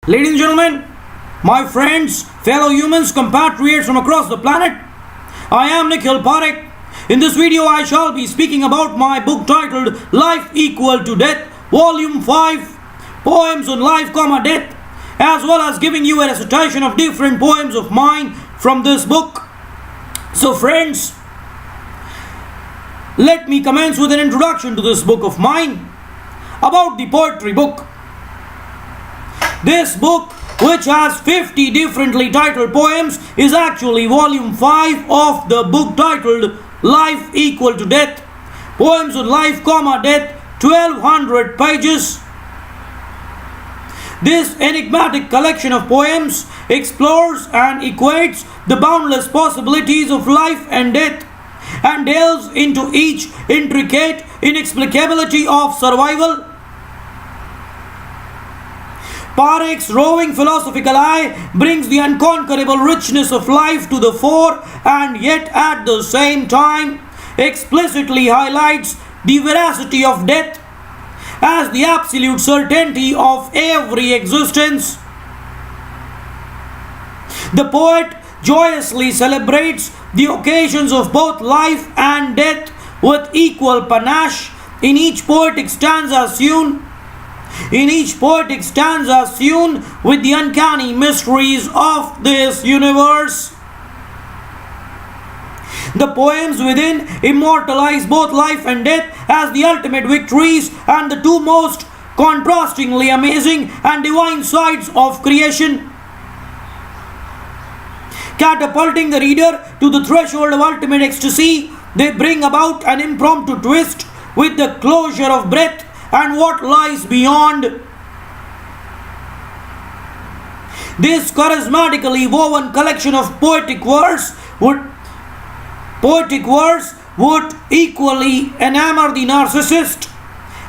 Ladies and gentlemen, my friends, fellow humans, compatriots from across the planet, I am Nikhil Parekh. In this video, I shall be speaking about my book titled Life Equal to Death, Volume 5, Poems on Life, Death, as well as giving you a recitation of different poems of mine from this book. So friends, let me commence with an introduction to this book of mine about the poetry book. This book, which has 50 differently titled poems, is actually volume 5 of the book titled Life Equal to Death, Poems on Life, Death, 1200 pages. This enigmatic collection of poems explores and equates the boundless possibilities of life and death and delves into each intricate inexplicability of survival. Parekh's roving philosophical eye brings the unconquerable richness of life to the fore and yet at the same time explicitly highlights the veracity of death as the absolute certainty of every existence. The poet joyously celebrates the occasions of both life and death with equal panache in each poetic stanza sewn with the uncanny mysteries of this universe. The poems within immortalize both life and death as the ultimate victories and the two most contrastingly amazing and divine sides of creation. Catapulting the reader to the threshold of ultimate ecstasy, they bring about an impromptu twist with the closure of breath and what lies beyond. This charismatically woven collection of poetic verse would equally enamor the narcissist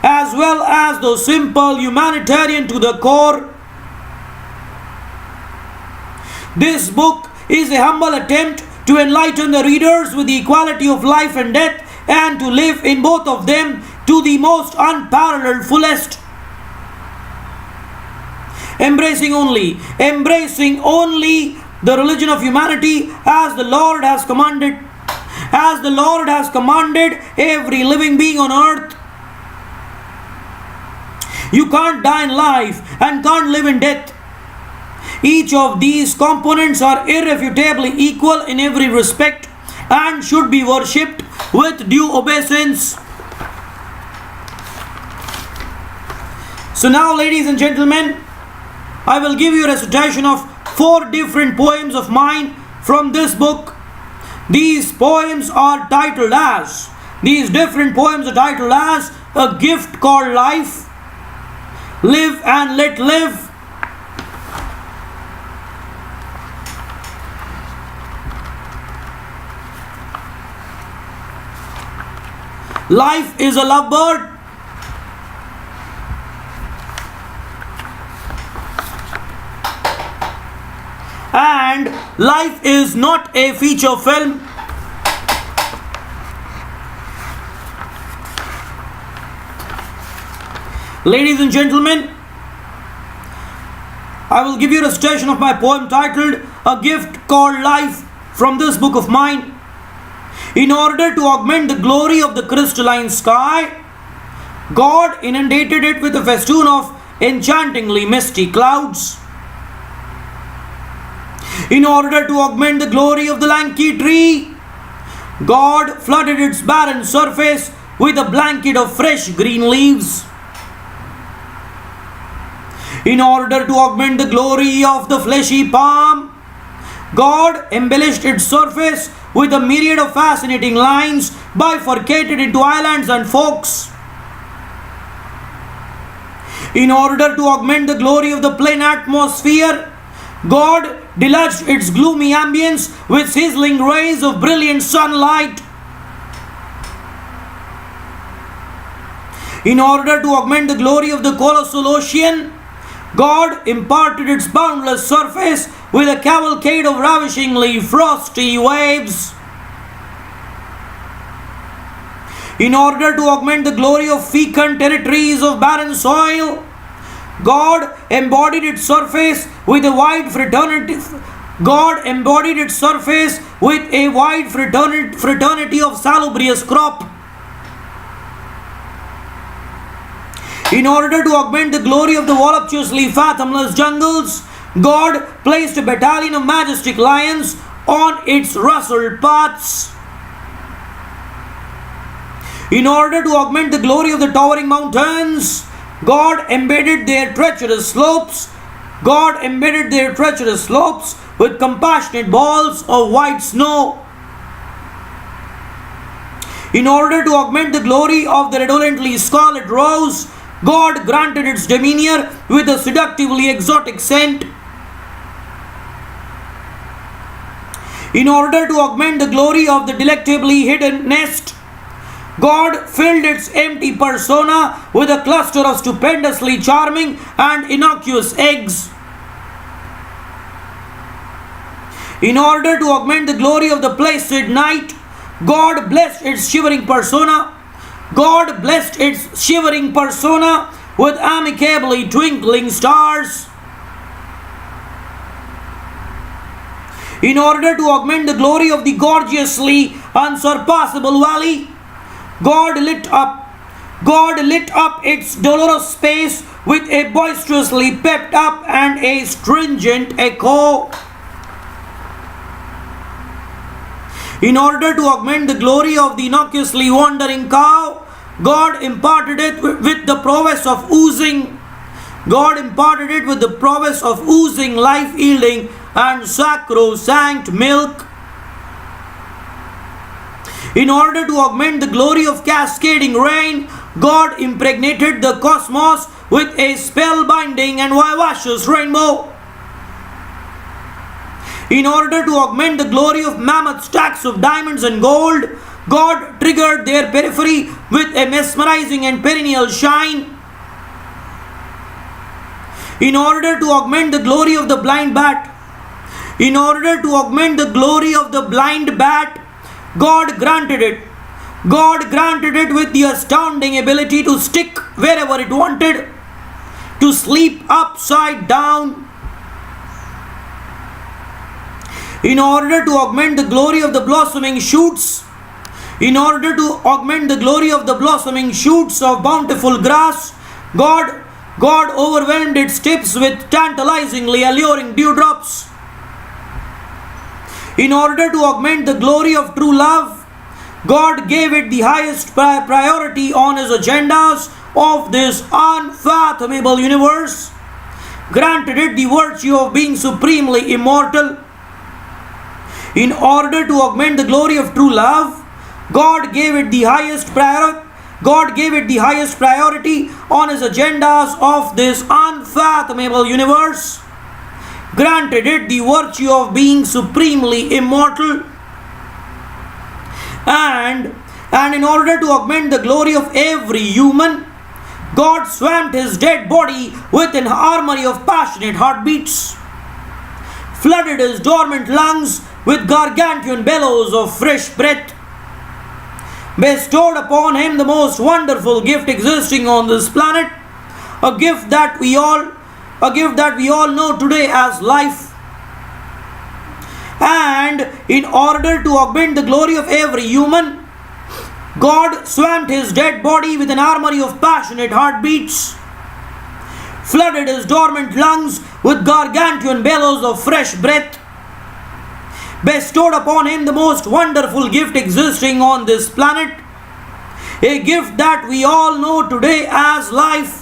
as well as the simple humanitarian to the core. This book is a humble attempt to enlighten the readers with the equality of life and death and to live in both of them to the most unparalleled fullest. Embracing only the religion of humanity as the Lord has commanded every living being on earth. You can't die in life and can't live in death. Each of these components are irrefutably equal in every respect and should be worshipped with due obeisance. So now, ladies and gentlemen, I will give you a recitation of 4 different poems of mine from this book. These different poems are titled as A Gift Called Life, Live and Let Live, Life is a Lovebird, and Life is Not a Feature Film. Ladies and gentlemen, I will give you a recitation of my poem titled A Gift Called Life from this book of mine. In order to augment the glory of the crystalline sky, God inundated it with a festoon of enchantingly misty clouds. In order to augment the glory of the lanky tree, God flooded its barren surface with a blanket of fresh green leaves. In order to augment the glory of the fleshy palm, God embellished its surface with a myriad of fascinating lines bifurcated into islands and forks. In order to augment the glory of the plain atmosphere, God deluged its gloomy ambience with sizzling rays of brilliant sunlight. In order to augment the glory of the colossal ocean, God imparted its boundless surface with a cavalcade of ravishingly frosty waves. In order to augment the glory of fecund territories of barren soil, God embodied its surface with a wide fraternity. God embodied its surface with a wide fraternity of salubrious crop. In order to augment the glory of the voluptuously fathomless jungles, God placed a battalion of majestic lions on its rustled paths. In order to augment the glory of the towering mountains, God embedded their treacherous slopes. God embedded their treacherous slopes with compassionate balls of white snow. In order to augment the glory of the redolently scarlet rose, God granted its demeanor with a seductively exotic scent. In order to augment the glory of the delectably hidden nest, God filled its empty persona with a cluster of stupendously charming and innocuous eggs. In order to augment the glory of the placid night, God blessed its shivering persona. God blessed its shivering persona with amicably twinkling stars. In order to augment the glory of the gorgeously unsurpassable valley, God lit up its dolorous space with a boisterously pepped up and a stringent echo. In order to augment the glory of the innocuously wandering cow, God imparted it with the prowess of oozing. God imparted it with the prowess of oozing, life-yielding, and sacrosanct milk. In order to augment the glory of cascading rain, God impregnated the cosmos with a spellbinding and vivacious rainbow. In order to augment the glory of mammoth stacks of diamonds and gold, God triggered their periphery with a mesmerizing and perennial shine. In order to augment the glory of the blind bat, God granted it with the astounding ability to stick wherever it wanted, to sleep upside down. In order to augment the glory of the blossoming shoots, of bountiful grass, God overwhelmed its tips with tantalizingly alluring dewdrops. In order to augment the glory of true love, God gave it the highest priority on his agendas of this unfathomable universe, granted it the virtue of being supremely immortal. In order to augment the glory of true love, God gave it the highest priority on his agendas of this unfathomable universe, granted it the virtue of being supremely immortal. And in order to augment the glory of every human, God swamped his dead body with an armory of passionate heartbeats, flooded his dormant lungs with gargantuan bellows of fresh breath, bestowed upon him the most wonderful gift existing on this planet, a gift that we all know today as life. And in order to augment the glory of every human, God swamped his dead body with an armory of passionate heartbeats, flooded his dormant lungs with gargantuan bellows of fresh breath, bestowed upon him the most wonderful gift existing on this planet, a gift that we all know today as life.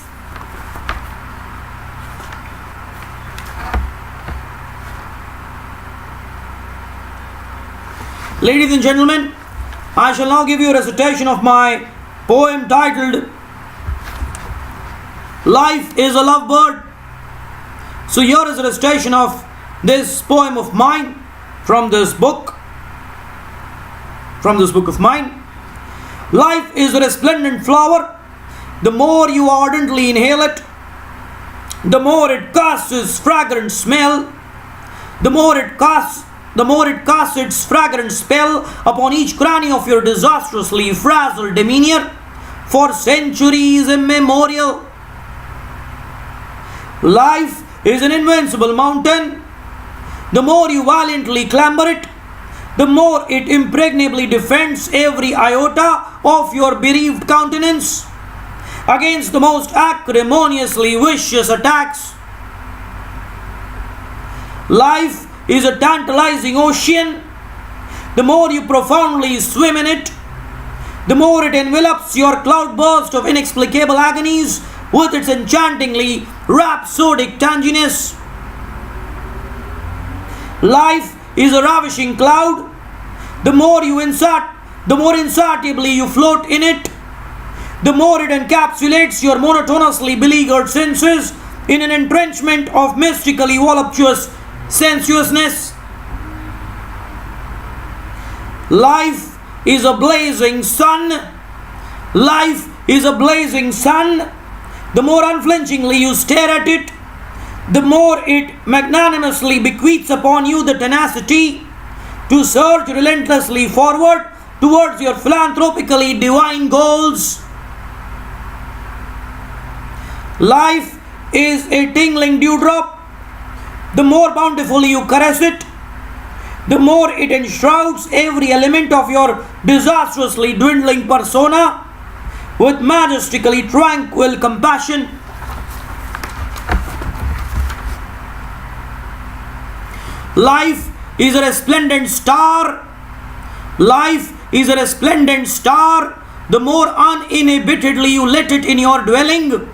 Ladies and gentlemen, I shall now give you a recitation of my poem titled Life is a Lovebird. So here is a recitation of this poem of mine from this book of mine. Life is a resplendent flower. The more you ardently inhale it, the more it casts its fragrant smell. The more it casts its fragrant spell upon each cranny of your disastrously frazzled demeanor for centuries immemorial. Life is an invincible mountain. The more you valiantly clamber it, the more it impregnably defends every iota of your bereaved countenance against the most acrimoniously vicious attacks. Life is a tantalizing ocean. The more you profoundly swim in it, the more it envelops your cloudburst of inexplicable agonies with its enchantingly rhapsodic tanginess. Life is a ravishing cloud. The more insatiably you float in it, the more it encapsulates your monotonously beleaguered senses in an entrenchment of mystically voluptuous sensuousness. Life is a blazing sun. Life is a blazing sun. The more unflinchingly you stare at it, the more it magnanimously bequeaths upon you the tenacity to surge relentlessly forward towards your philanthropically divine goals. Life is a tingling dewdrop. The more bountifully you caress it, the more it enshrouds every element of your disastrously dwindling persona with majestically tranquil compassion. Life is a resplendent star. Life is a resplendent star. The more uninhibitedly you let it in your dwelling,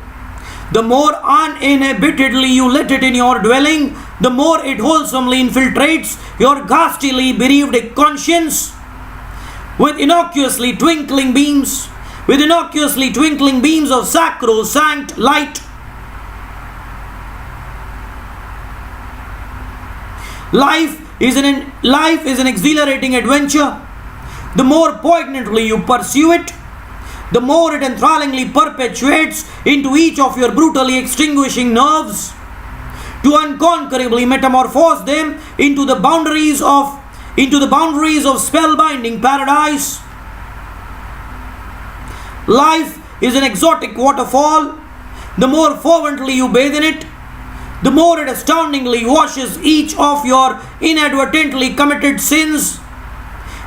the more uninhibitedly you let it in your dwelling, the more it wholesomely infiltrates your ghastly bereaved conscience with innocuously twinkling beams of sacrosanct light. Life is an exhilarating adventure. The more poignantly you pursue it, the more it enthrallingly perpetuates into each of your brutally extinguishing nerves, to unconquerably metamorphose them into the boundaries of spellbinding paradise. Life is an exotic waterfall. The more fervently you bathe in it, the more it astoundingly washes each of your inadvertently committed sins,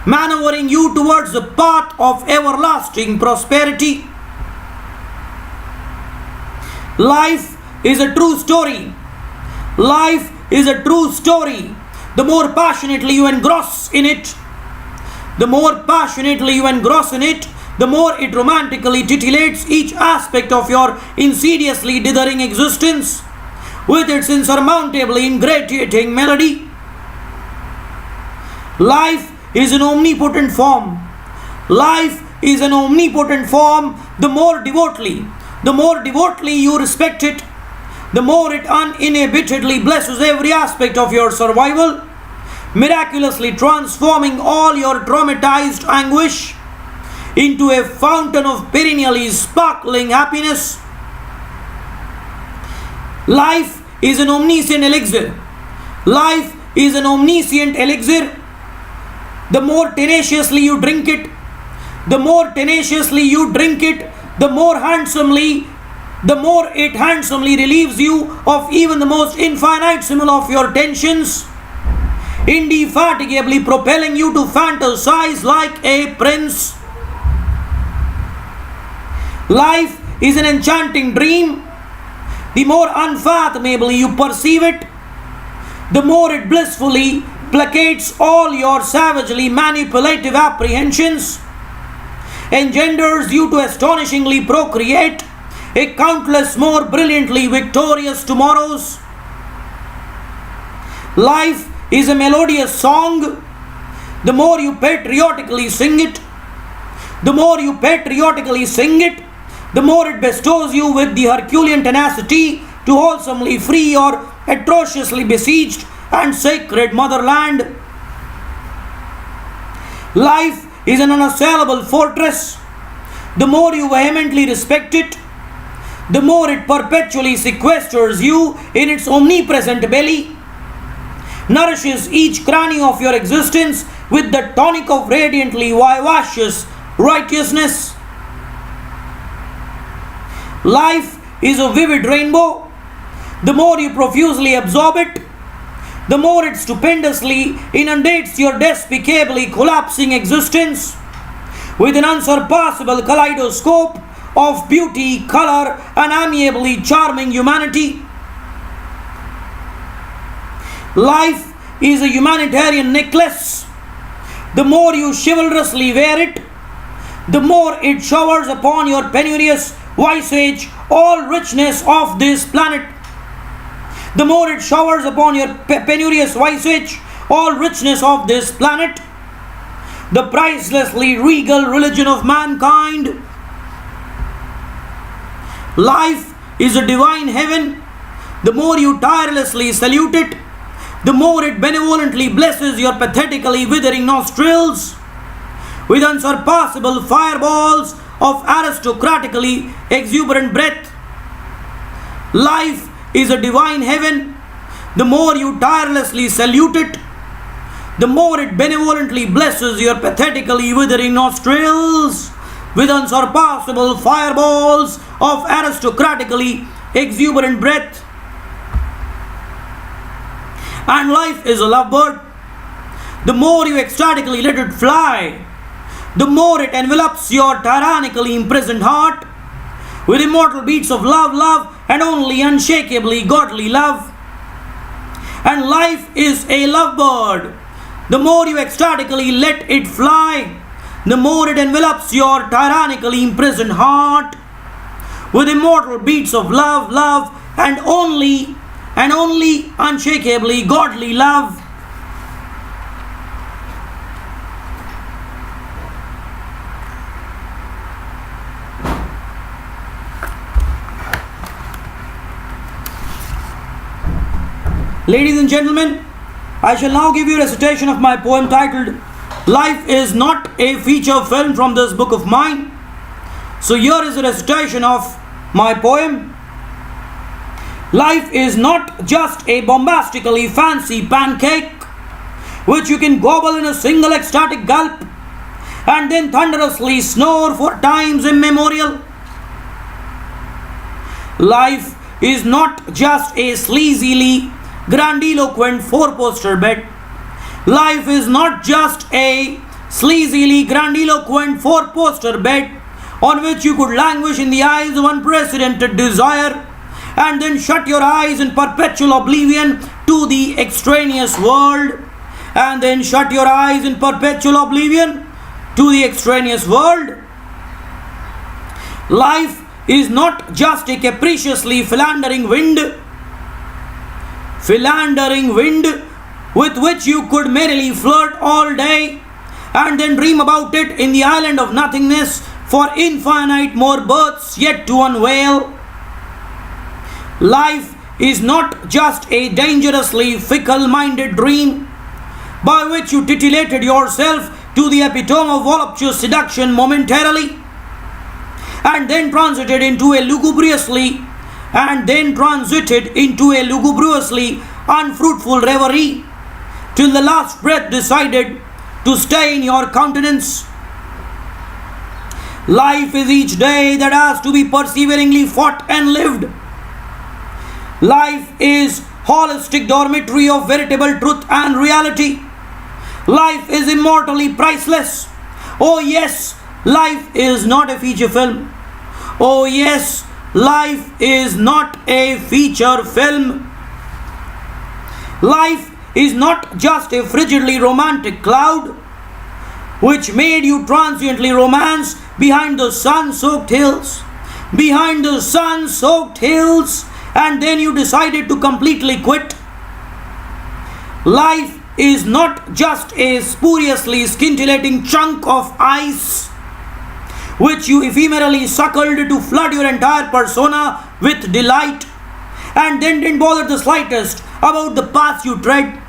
maneuvering you towards the path of everlasting prosperity. Life is a true story. Life is a true story. The more passionately you engross in it, the more it romantically titillates each aspect of your insidiously dithering existence with its insurmountably ingratiating melody. Life is an omnipotent form. Life is an omnipotent form. The more devotedly you respect it, the more it uninhibitedly blesses every aspect of your survival, miraculously transforming all your traumatized anguish into a fountain of perennially sparkling happiness. Life is an omniscient elixir. Life is an omniscient elixir. The more tenaciously you drink it, the more it handsomely relieves you of even the most infinitesimal of your tensions, indefatigably propelling you to fantasize like a prince. Life is an enchanting dream. The more unfathomably you perceive it, the more it blissfully placates all your savagely manipulative apprehensions, engenders you to astonishingly procreate a countless more brilliantly victorious tomorrows. Life is a melodious song. The more you patriotically sing it, the more it bestows you with the Herculean tenacity to wholesomely free your atrociously besieged and sacred motherland. Life is an unassailable fortress. The more you vehemently respect it, the more it perpetually sequesters you in its omnipresent belly, nourishes each cranny of your existence with the tonic of radiantly vivacious righteousness. Life is a vivid rainbow. The more you profusely absorb it, the more it stupendously inundates your despicably collapsing existence with an unsurpassable kaleidoscope of beauty, color, and amiably charming humanity. Life is a humanitarian necklace. The more you chivalrously wear it, the more it showers upon your penurious visage all richness of this planet. The more it showers upon your penurious visage all richness of this planet. The pricelessly regal religion of mankind. Life is a divine heaven. The more you tirelessly salute it, the more it benevolently blesses your pathetically withering nostrils with unsurpassable fireballs of aristocratically exuberant breath. Life is a divine heaven. The more you tirelessly salute it, the more it benevolently blesses your pathetically withering nostrils with unsurpassable fireballs of aristocratically exuberant breath. And life is a lovebird. The more you ecstatically let it fly, the more it envelops your tyrannically imprisoned heart with immortal beats of love, love, and only unshakably godly love. And life is a lovebird. The more you ecstatically let it fly, the more it envelops your tyrannically imprisoned heart with immortal beats of love, love, and only unshakably godly love. Ladies and gentlemen, I shall now give you a recitation of my poem titled Life is Not a Feature Film from this book of mine. So here is a recitation of my poem. Life is not just a bombastically fancy pancake which you can gobble in a single ecstatic gulp and then thunderously snore for times immemorial. Life is not just a sleazily grandiloquent four-poster bed. Life is not just a sleazily grandiloquent four-poster bed on which you could languish in the eyes of unprecedented desire and then shut your eyes in perpetual oblivion to the extraneous world, and then shut your eyes in perpetual oblivion to the extraneous world. Life is not just a capriciously philandering wind with which you could merrily flirt all day and then dream about it in the island of nothingness for infinite more births yet to unveil. Life is not just a dangerously fickle-minded dream by which you titillated yourself to the epitome of voluptuous seduction momentarily and then transited into a lugubriously unfruitful reverie till the last breath decided to stain your countenance. Life is each day that has to be perseveringly fought and lived. Life is holistic dormitory of veritable truth and reality. Life is immortally priceless. Oh yes, life is not a feature film. Oh yes, life is not a feature film. Life is not just a frigidly romantic cloud which made you transiently romance behind the sun-soaked hills. Behind the sun-soaked hills, and then you decided to completely quit. Life is not just a spuriously scintillating chunk of ice which you ephemerally suckled to flood your entire persona with delight and then didn't bother the slightest about the paths you tread.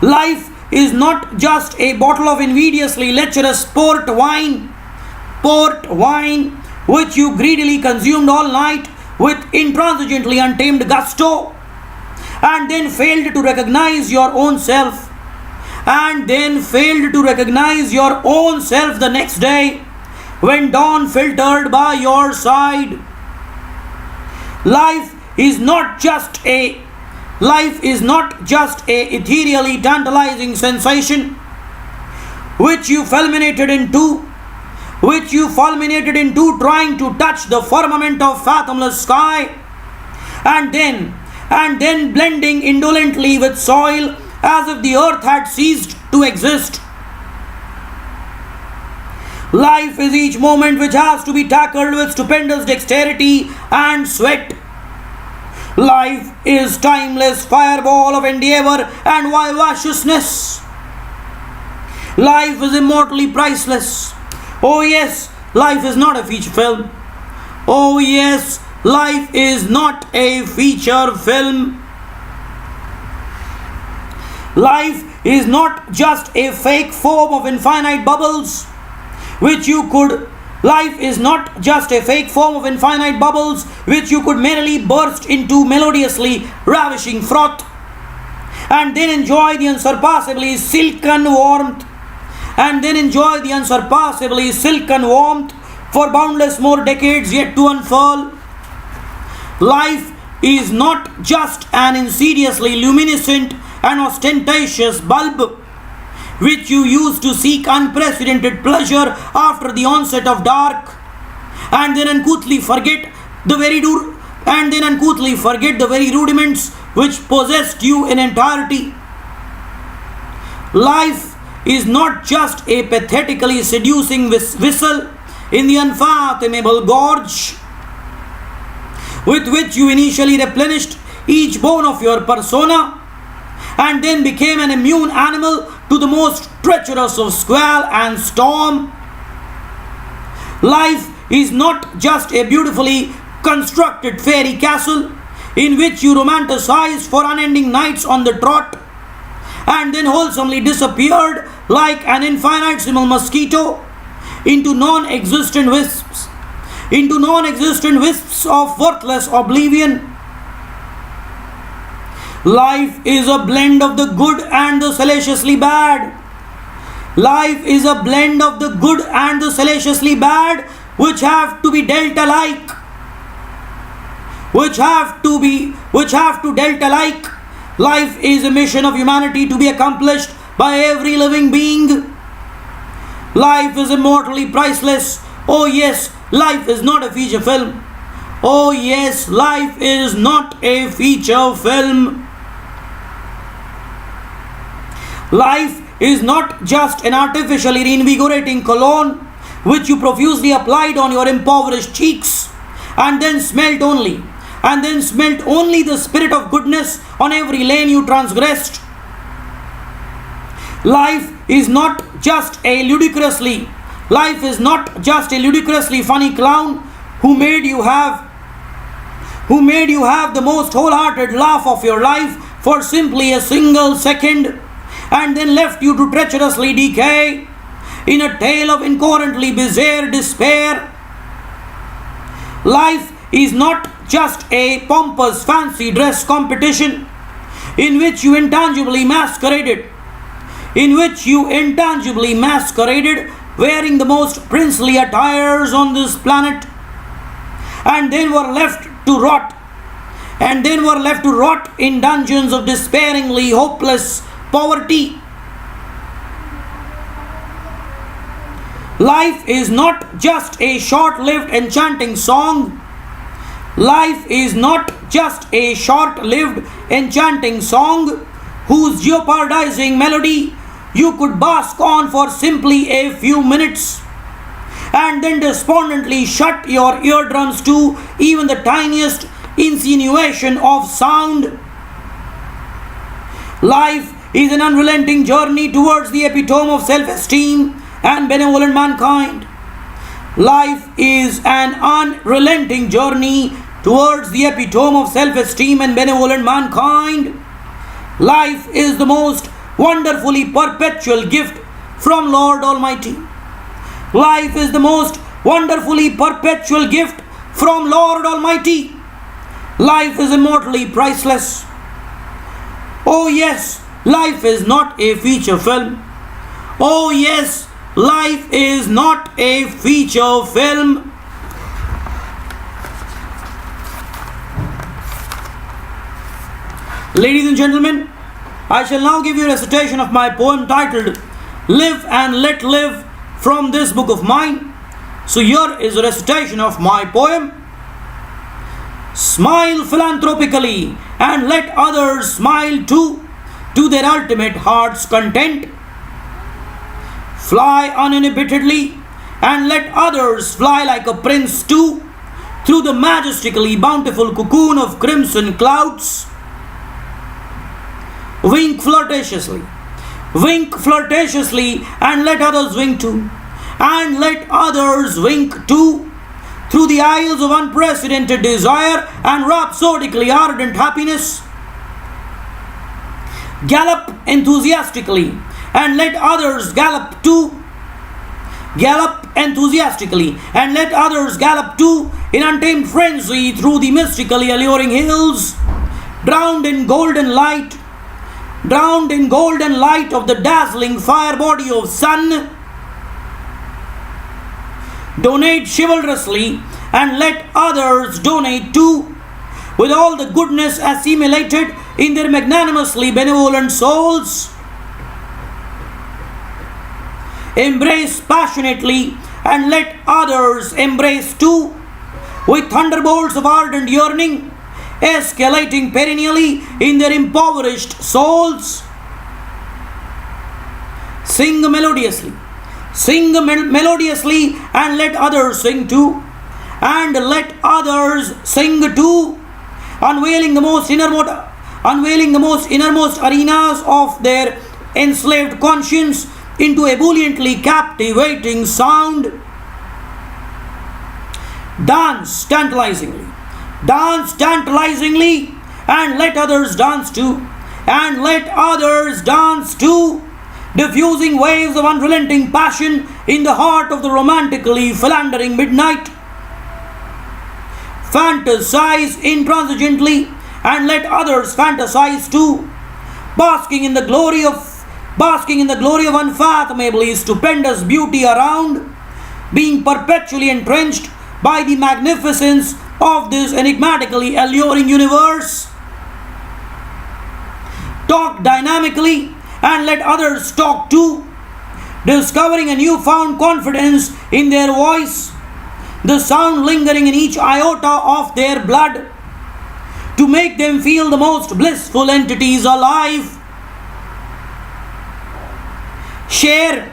Life is not just a bottle of invidiously lecherous port wine which you greedily consumed all night with intransigently untamed gusto and then failed to recognize your own self the next day when dawn filtered by your side. Life is not just a life is not just a ethereally tantalizing sensation which you fulminated into trying to touch the firmament of fathomless sky and then blending indolently with soil as if the earth had ceased to exist. Life is each moment which has to be tackled with stupendous dexterity and sweat. Life is timeless fireball of endeavor and vivaciousness. Life is immortally priceless. Oh yes, life is not a feature film. Oh yes, life is not a feature film. Life is not just a fake foam of infinite bubbles Life is not just a fake form of infinite bubbles which you could merely burst into melodiously ravishing froth and then enjoy the unsurpassably silken warmth for boundless more decades yet to unfurl. Life is not just an insidiously luminescent and ostentatious bulb which you use to seek unprecedented pleasure after the onset of dark, and then uncouthly forget the very rudiments which possessed you in entirety. Life is not just a pathetically seducing whistle in the unfathomable gorge with which you initially replenished each bone of your persona and then became an immune animal to the most treacherous of squall and storm. Life is not just a beautifully constructed fairy castle in which you romanticize for unending nights on the trot and then wholesomely disappeared like an infinitesimal mosquito into non-existent wisps of worthless oblivion. Life is a blend of the good and the salaciously bad. Life is a blend of the good and the salaciously bad which have to be dealt alike. Life is a mission of humanity to be accomplished by every living being. Life is immortally priceless. Oh yes, life is not a feature film. Oh yes, life is not a feature film. Life is not just an artificially reinvigorating cologne which you profusely applied on your impoverished cheeks and then smelt only the spirit of goodness on every lane you transgressed. Life is not just a ludicrously funny clown who made you have the most wholehearted laugh of your life for simply a single second and then left you to treacherously decay in a tale of incoherently bizarre despair. Life is not just a pompous fancy dress competition in which you intangibly masqueraded wearing the most princely attires on this planet and then were left to rot in dungeons of despairingly hopeless poverty. Life is not just a short-lived enchanting song. Life is not just a short-lived enchanting song whose jeopardizing melody you could bask on for simply a few minutes and then despondently shut your eardrums to even the tiniest insinuation of sound. Life is an unrelenting journey towards the epitome of self-esteem and benevolent mankind. Life is an unrelenting journey towards the epitome of self-esteem and benevolent mankind. Life is the most wonderfully perpetual gift from Lord Almighty. Life is the most wonderfully perpetual gift from Lord Almighty. Life is immortally priceless. Oh yes, life is not a feature film. Oh yes, life is not a feature film. Ladies and gentlemen, I shall now give you a recitation of my poem titled Live and Let Live from this book of mine. So here is a recitation of my poem. Smile philanthropically and let others smile too, to their ultimate heart's content. Fly uninhibitedly and let others fly like a prince too, through the majestically bountiful cocoon of crimson clouds. Wink flirtatiously and let others wink too, and let others wink too, through the aisles of unprecedented desire and rhapsodically ardent happiness. Gallop enthusiastically and let others gallop too. Gallop enthusiastically and let others gallop too, in untamed frenzy through the mystically alluring hills, drowned in golden light of the dazzling fire body of sun. Donate chivalrously and let others donate too, with all the goodness assimilated in their magnanimously benevolent souls. Embrace passionately and let others embrace too, with thunderbolts of ardent yearning escalating perennially in their impoverished souls. Sing melodiously and let others sing too, and let others sing too, unveiling the most innermost arenas of their enslaved conscience into ebulliently captivating sound. Dance tantalizingly and let others dance too, diffusing waves of unrelenting passion in the heart of the romantically philandering midnight. Fantasize intransigently and let others fantasize too, basking in the glory of unfathomably stupendous beauty around, being perpetually entrenched by the magnificence of this enigmatically alluring universe. Talk dynamically and let others talk too, discovering a newfound confidence in their voice, the sound lingering in each iota of their blood, to make them feel the most blissful entities alive. Share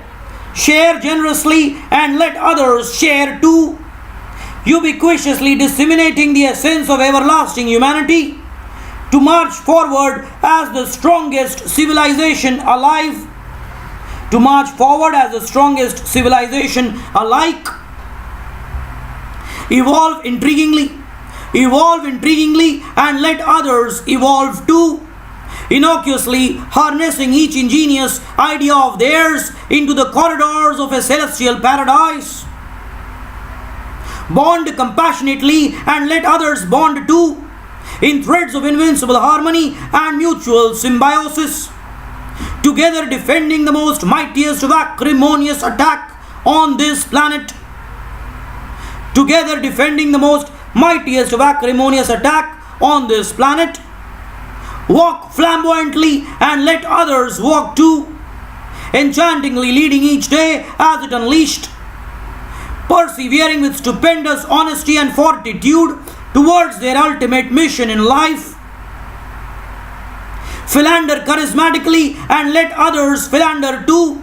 generously and let others share too, ubiquitously disseminating the essence of everlasting humanity, to march forward as the strongest civilization alive, alike. Evolve intriguingly and let others evolve too, innocuously harnessing each ingenious idea of theirs into the corridors of a celestial paradise. Bond compassionately and let others bond too, in threads of invincible harmony and mutual symbiosis, together defending the most mightiest of acrimonious attack on this planet. Walk flamboyantly and let others walk too, enchantingly leading each day as it unleashed, persevering with stupendous honesty and fortitude towards their ultimate mission in life. Philander charismatically and let others philander too.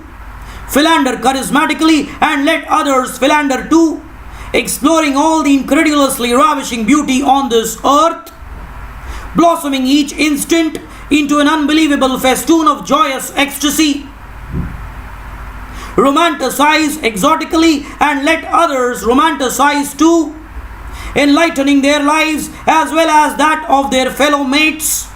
Exploring all the incredulously ravishing beauty on this earth, blossoming each instant into an unbelievable festoon of joyous ecstasy. Romanticize exotically and let others romanticize too, enlightening their lives as well as that of their fellow mates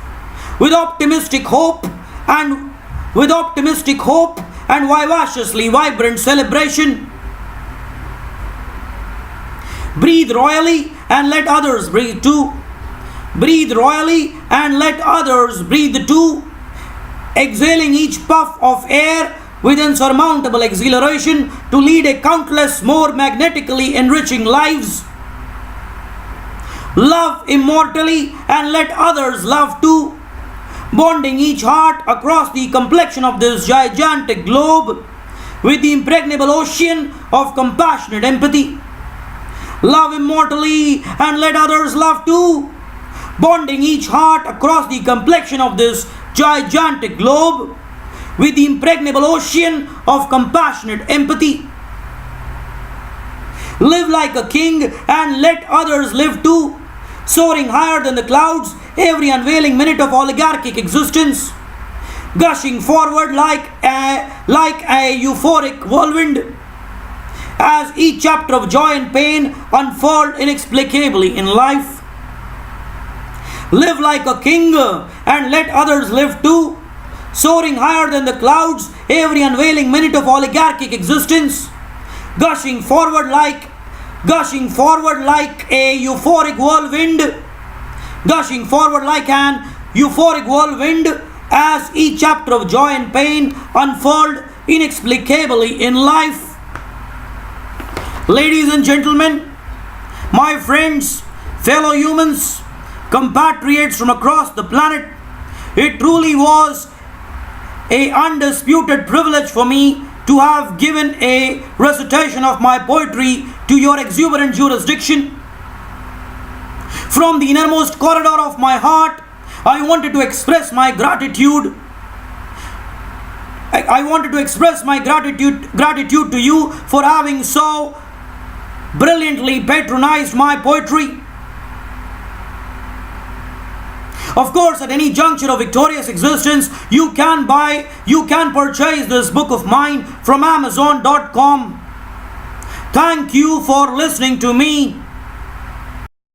with optimistic hope and vivaciously vibrant celebration. Breathe royally and let others breathe too. Exhaling each puff of air with insurmountable exhilaration to lead a countless more magnetically enriching lives. Love immortally and let others love too, bonding each heart across the complexion of this gigantic globe with the impregnable ocean of compassionate empathy. Love immortally and let others love too, bonding each heart across the complexion of this gigantic globe with the impregnable ocean of compassionate empathy. Live like a king and let others live too, soaring higher than the clouds every unveiling minute of oligarchic existence, gushing forward like a euphoric whirlwind as each chapter of joy and pain unfold inexplicably in life. Live like a king and let others live too, soaring higher than the clouds every unveiling minute of oligarchic existence, gushing forward like a euphoric whirlwind, gushing forward like an euphoric whirlwind as each chapter of joy and pain unfold inexplicably in life. Ladies and gentlemen, my friends, fellow humans, compatriots from across the planet, it truly was an undisputed privilege for me to have given a recitation of my poetry to your exuberant jurisdiction. From the innermost corridor of my heart, I wanted to express my gratitude. I wanted to express my gratitude to you for having so brilliantly patronized my poetry. Of course, at any juncture of victorious existence, you can purchase this book of mine from Amazon.com. Thank you for listening to me.